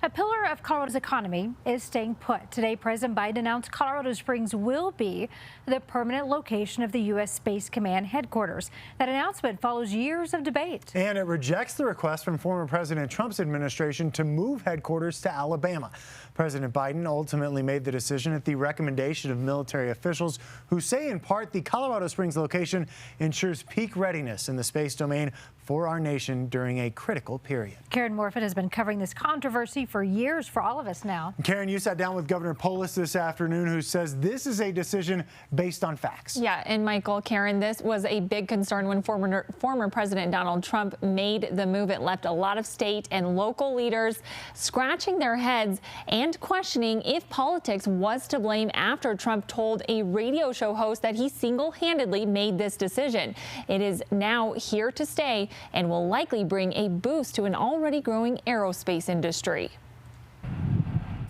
A pillar of Colorado's economy is staying put. Today, President Biden announced Colorado Springs will be the permanent location of the U.S. Space Command headquarters. That announcement follows years of debate. And it rejects the request from former President Trump's administration to move headquarters to Alabama. President Biden ultimately made the decision at the recommendation of military officials who say in part the Colorado Springs location ensures peak readiness in the space domain for our nation during a critical period. Karen Morfitt has been covering this controversy for years for all of us now. Karen, you sat down with Governor Polis this afternoon, who says this is a decision based on facts. Yeah, and Michael, Karen, this was a big concern when former President Donald Trump made the move. It left a lot of state and local leaders scratching their heads and questioning if politics was to blame after Trump told a radio show host that he single-handedly made this decision. It is now here to stay and will likely bring a boost to an already growing aerospace industry.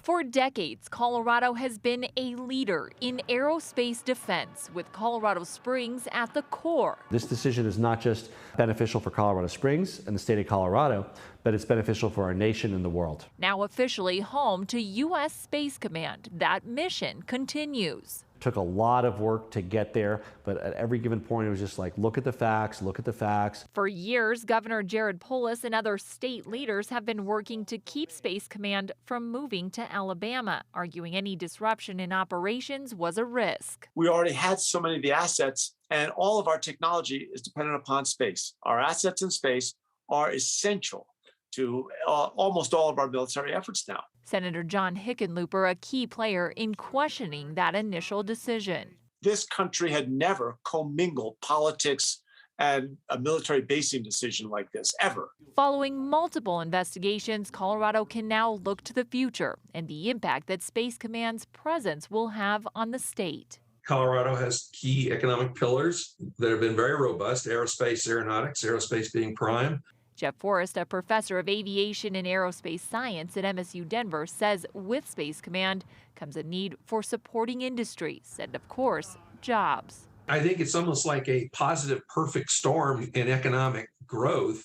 For decades, Colorado has been a leader in aerospace defense, with Colorado Springs at the core. This decision is not just beneficial for Colorado Springs and the state of Colorado, but it's beneficial for our nation and the world. Now officially home to U.S. Space Command, that mission continues. Took a lot of work to get there, but at every given point it was just like, look at the facts, look at the facts. For years, Governor Jared Polis and other state leaders have been working to keep Space Command from moving to Alabama, arguing any disruption in operations was a risk. We already had so many of the assets, and all of our technology is dependent upon space. Our assets in space are essential to almost all of our military efforts now. Senator John Hickenlooper, a key player in questioning that initial decision. This country had never commingled politics and a military basing decision like this, ever. Following multiple investigations, Colorado can now look to the future and the impact that Space Command's presence will have on the state. Colorado has key economic pillars that have been very robust: aerospace, aeronautics, aerospace being prime. Jeff Forrest, a professor of aviation and aerospace science at MSU Denver, says with Space Command comes a need for supporting industries and, of course, jobs. I think it's almost like a positive perfect storm in economic growth.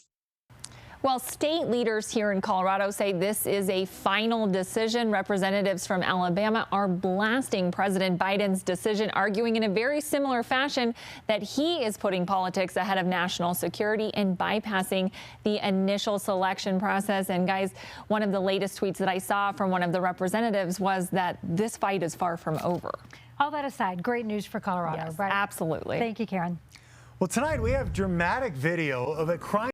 Well, state leaders here in Colorado say this is a final decision. Representatives from Alabama are blasting President Biden's decision, arguing in a very similar fashion that he is putting politics ahead of national security and bypassing the initial selection process. And guys, one of the latest tweets that I saw from one of the representatives was that this fight is far from over. All that aside, great news for Colorado, Yes, right? absolutely. Thank you, Karen. Well, tonight we have dramatic video of a crime